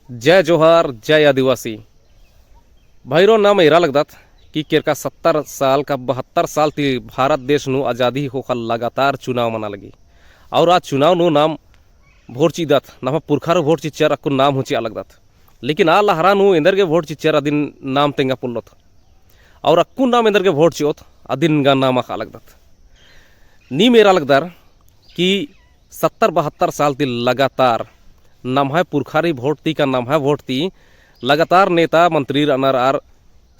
जय जोहार जय आदिवासी भाईरो नाम एरा लगदात कि केरका 70 साल का 72 साल ती भारत देश नु आज़ादी होकर लगातार चुनाव मना लगी और आज चुनाव नु नाम वोट चीदात नाम पुरखारो वोट चिच्चर अक्कु नाम हुची अलगदात लेकिन आ लहरा नु इंदर के वोट चिच्चर अदिन नाम तेंगा पुल्लोत और अक्कु नाम इंदर के वोट चियोत अदिन गा नाम अलगदात नी मेरा लगदार कि 70-72 साल ती लगातार नाम है पुरखारी वोट ती का नाम है वोट ती लगातार नेता मंत्री रनर और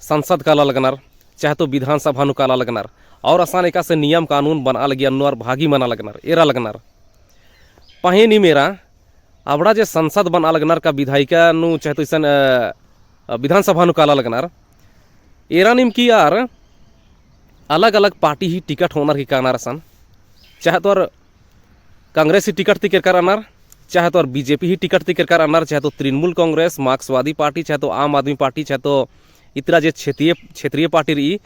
संसद काला लगनर चाहे तो विधानसभा नु काला लगनर और आसान एका से नियम कानून बना लगी अन्नु और भागी मना लगनर एरा लगनर पहे नी मेरा आवड़ा जे संसद बना लगनर का विधायिका नु चाहे तो इसन विधानसभा नु काला लगनर एरा निम की यार अलग अलग पार्टी ही टिकट होनर की कानार सन चाहे तो कांग्रेस ही टिकट ती कर अनार चाहे तो बीजेपी ही टिकट ती कर अनार चाहे तो तृणमूल कांग्रेस मार्क्सवादी पार्टी चाहे तो आम आदमी पार्टी चाहे तो इतरा जे क्षेत्रीय पार्टी रही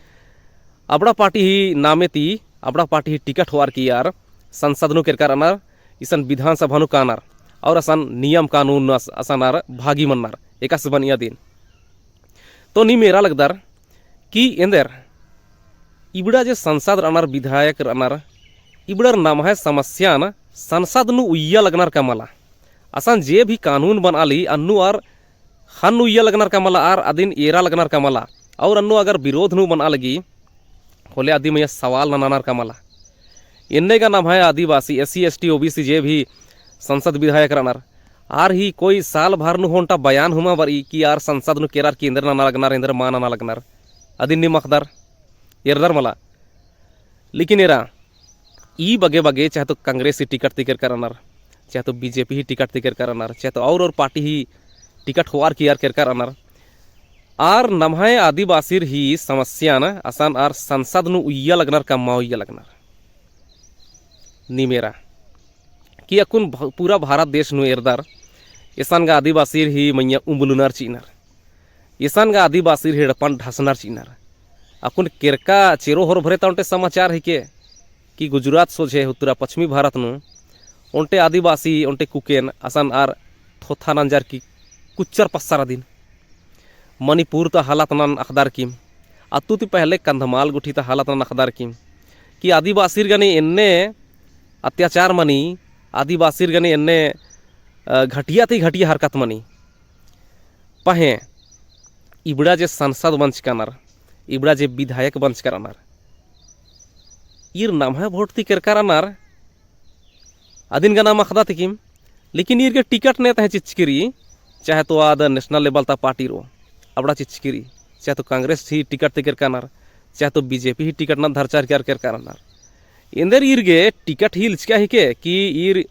अबड़ा पार्टी ही नामे ती अबड़ा पार्टी ही टिकट होवार की यार संसद नु कर अनार इसन विधानसभा नु कानार और असन नियम कानून असनार भागी मन्नार एकास बनिया दिन तो नी मेरा लगदार कि इंदर इबड़ा जे संसद रनार विधायक रनार इबड़र नाम है समस्या न संसद नु उయ్య लगनर का मला असन जे भी कानून बना ली अन्नु और हन उయ్య लगनर का मला और अदिन एरा लगनर का मला और अन्नु अगर विरोध नु बना लगी होले आदि में सवाल ननानर का मला इन्ने का नाम है आदिवासी SC ST OBC जे भी संसद विधायक रनर आर ही कोई साल भर नु होंटा बयान हुमा बरी कि यार संसद नु केरार केंद्र नना लगनर इंद्र मान नना लगनर अदिन नि मखदर एरदर मला लेकिन एरा ई बगे बगे चाहे तो कांग्रेस ही टिकट तिकर करनर चाहे तो बीजेपी ही टिकट तिकर करनर चाहे तो और पार्टी ही टिकट होवार की यार कर करनर आर नमहाय आदिवासी ही समस्या न आसान आर संसद नु उయ్య लगनर का माउయ్య लगनर नी मेरा कि अकुन पूरा भारत देश नु एरदार ईसान गा आदिवासी ही मैया उम्बुलुनर चीनर ईसान गा आदिवासी हेड़पन ढसनर चीनर अकुन केरका चेरो होर भरे ताउंटे समाचार है के कि गुजरात सोझे उत्तरा पश्चिमी भारत नु ओंटे आदिवासी ओंटे कुकेन आसान आर थोथा नंजार की कुच्चर पस्सारा दिन मणिपुर तो हालत नन अखदार किम अतु ती पहले कंधमाल गुठी तो हालत नन अखदार किम कि आदिवासी गने इन्ने अत्याचार मनी आदिवासी गने इन्ने घटिया थी घटिया हरकत मनी पहे इबड़ा जे संसद वंश कनर इबड़ा जे विधायक वंश करनर इर नाम है वोट ती कर अनार अदिन का नाम अखदा तिकिम लेकिन इर के टिकट ने तहे चिचकिरी चाहे तो आद नेशनल लेवल ता पार्टी रो अबड़ा चिचकिरी चाहे तो कांग्रेस ही टिकट ती कर अनार चाहे तो बीजेपी ही टिकट ना धरचार कर अनार इंदर इर गे टिकट ही लिचका ही के कि इर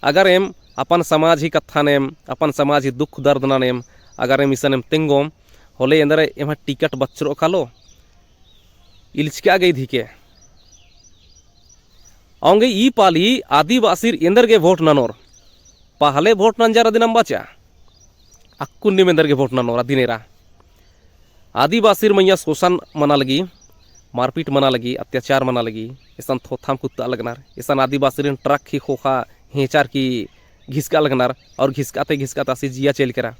अगर एम अपन समाज ही कथा नेम अपन समाज ही दुख दर्द ना नेम अगर एम इसन एम तेंगोम होले इंदर एम टिकट बच्चरो कालो इलिचका गई थी के औंगे ई पाली आदिवासी इंदर के वोट ननोर पहले वोट नंजार अदिनम बचा अक्कुन्नी में इंदर के वोट ननोर अदिनेरा आदिवासी मैया शोषण मना लगी मारपीट मना लगी अत्याचार मना लगी ऐसा थोथाम कुत्ता लगनार ऐसा आदिवासी ट्रक ही खोखा हेचार की घिसका लगनार और घिसकाते से जिया चल करा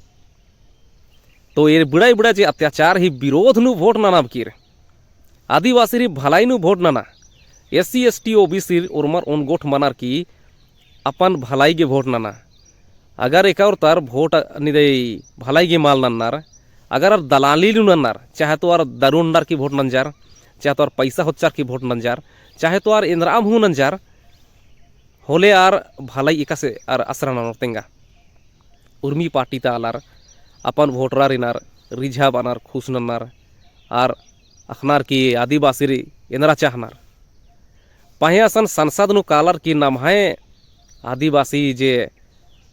तो ये बुढ़ा बुढ़ा जे अत्याचार ही विरोध नु वोट नाना बकीर आदिवासी भलाई नु वोट नाना SC ST OBC उर्मर उन गोठ मनार की अपन भलाई के वोट नाना अगर एक और तार वोट निदे भलाई के माल नन्नार अगर दलाली नन्नार चाहे तो और दरुंडार की वोट नंजार चाहे तो और पैसा होचार की वोट नंजार चाहे तो और इंद्राम हूँ नंजार होले आर भलाई एका से are Asra ननर Tenga Urmi party तालार अपन वोटरार इनार रिझा बनार खुश नन्नार आर अखनार की आदिवासी इंद्रा चाहनार पाहियासन संसद नु कालर की नाम है आदिवासी जे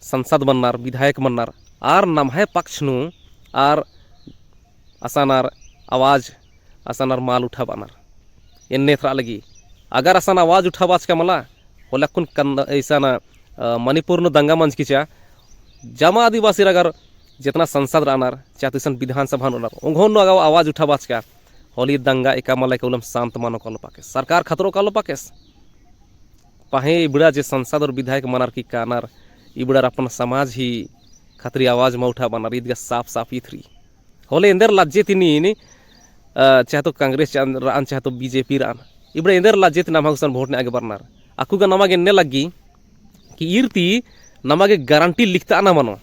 संसद बननार विधायक बननार आर नाम है पक्ष नु आर असानार आवाज असानार माल उठा बनार इन्ने थरा लगी अगर असान आवाज उठा बाज का मला होले कुन कंद ऐसा ना मणिपुर नु दंगा मंच की चा जमा आदिवासी अगर जितना संसद रानार चाहे विधानसभा नर उंघों नु आवाज उठा बाज का होली दंगा एका मला के शांत मानो कालो पाके सरकार खतरो कालो पाकेस पहे इबड़ा जे संसद और विधायक मनार की कानार इबड़ार अपन समाज ही खतरी आवाज मौठा बना रीत साफ साफ इथरी होले इंदर लज्जे तिनी चाहे तो कांग्रेस रान चाहे तो बीजेपी रान इबड़े इंदर लज्जे नमागसन वोट ने आगे बरनार अकुगा नमागे ने लगी कि इरती नमागे गारंटी लिखता ना मनो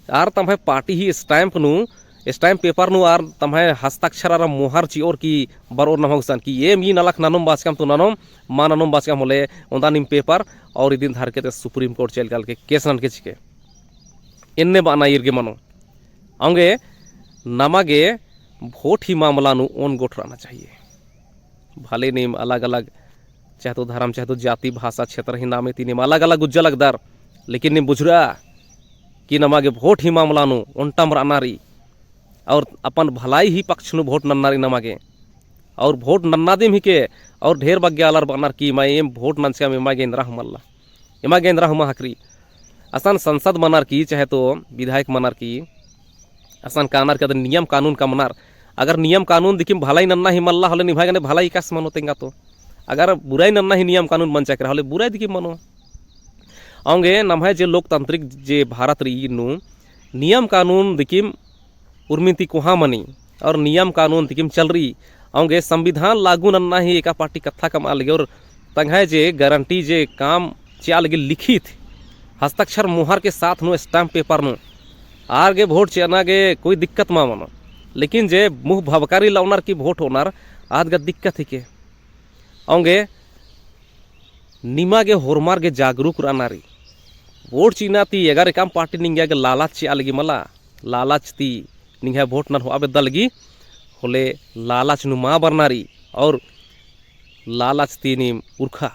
आर तम्हे पार्टी ही स्टैम्प पेपर नु आर तम्हे हस्ताक्षर आर मोहर ची और की बरोर नमागसन कि ये मी नलक ननम बाचकम तो ननम मा ननम बाचकम होले ओंदा निम पेपर और इदिन धार के सुप्रीम कोर्ट चल गल के केस नन के चिके इन्ने बाना इरगे मनो अंगे नमागे वोट ही मामला नु ओन गोठ रहना चाहिए भले नेम अलग अलग चाहे तो धर्म चाहे तो जाति भाषा क्षेत्र ही नामे तीन अलग अलग उज्जल लगदार लेकिन ने बुझरा कि नमागे वोट ही मामला नु ओंटम रानारी और अपन भलाई ही पक्ष नु वोट नन्नारी नमागे और वोट नन्नादिम ही के और ढेर बग्यालर बनार की मैं एम वोट नंचका में मागे इंद्रा मल्ला इमागे इंद्रा हुमा हकरी असन संसद मनार की चाहे तो विधायक मनार की असन कानार के नियम कानून का मनार अगर नियम कानून दिखिम भलाई नन्ना ही मल्ला होले निभागे ने भलाई कास मनो तेंगा तो अगर बुराई नन्ना ही नियम कानून मन चाकरा होले बुराई दिखिम मनो आंगे नमहे जे लोकतांत्रिक जे भारत री नु नियम कानून दिखिम उर्मिति कोहा मनी और नियम कानून दिखिम चल रही आंगे संविधान लागू नन्ना ही एका पार्टी कथा कमा लगे और तंगाए जे गारंटी जे काम चा लगे लिखित हस्ताक्षर मुहर के साथ नु स्टैम्प पेपर नु आगे वोट चेनागे कोई दिक्कत मा मनो लेकिन जे मुह भवकारी लाउनार की वोट होनार आज गा दिक्कत ही के आंगे निमागे होरमार के जागरूक रानारी वोट चीना ती अगर काम पार्टी निंगे लालच चे अलगी मला लालच ती निंगे वोट नर हो अबे दलगी होले लालच नु मा बरनारी और लालच ती नी उर्खा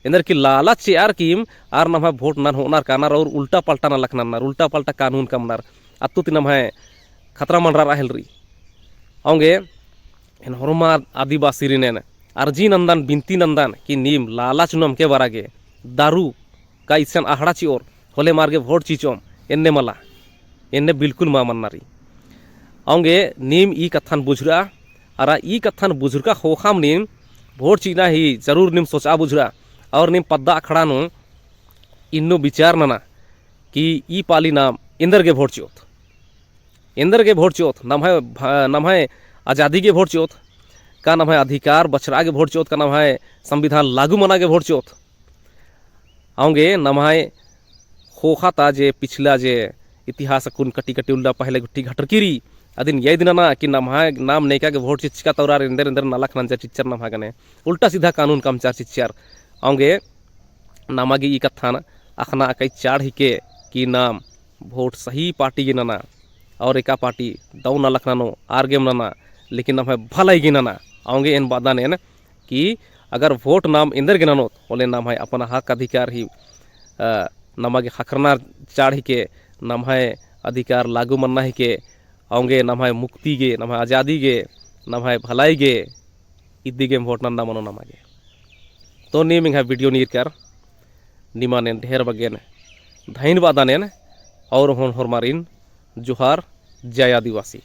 इंदर की लालच चे आर कीम आर नम वोट नर होनार कानार और उल्टा पल्टा न लखनार उल्टा पल्टा कानून कमनार अतु ती नम खतरा मनरा राहल रही आंगे इन होरमा आदिवासी रिनेन अर्जी नंदन बिनती नंदन कि नीम लालच नम के बरागे दारू का इसन आहड़ा ची और होले मार्गे वोट चीचोम इन्ने मला इन्ने बिल्कुल मा मन्नारी आंगे नीम ई कथन बुझरा अरा ई कथन बुझुरका होखाम नीम वोट चीना ही जरूर नीम सोचा बुझरा और नीम पद्दा अखड़ा नु इन्नो विचार नना कि ई पाली नाम इंदर के वोट चोत इंदर के वोट चोत नम है आज़ादी के वोट चोत का नाम है अधिकार बछरा के वोट चोत का नाम है संविधान लागू मना के वोट चोत आऊँगे नाम है खोखा जे पिछला जे इतिहास कुन कटी कटी उल्ला पहले गुट्टी घटरकीरी अदिन ये दिन ना कि नाम नैका के वोट चिच्का तौरार इंदर इंदर नालक नंचा चिच्चर नाम गने उल्टा सीधा कानून कम चार चिच्चर आऊँगे नामागे ई कथान अखना कई चाड़ ही के कि नाम वोट सही पार्टी गे नना और एका पार्टी दौ ना लखनानो आर गेम नना लेकिन नम भलाई गे नना आऊँगे इन बादा ने कि अगर वोट नाम इंदर गे ननो बोले नाम है अपना हक अधिकार ही नमागे हखरना चाड़ ही के नाम है अधिकार लागू मन्ना ही के आऊँगे नाम है मुक्ति गे नाम है आज़ादी गे नाम है भलाई गे इद्दी गेम वोट नंदा मनो नमागे तो नी मिंग वीडियो नीर कर निमा ने ढेर बगेन धैन बादा ने और होन होरमारिन जोहार जय आदिवासी।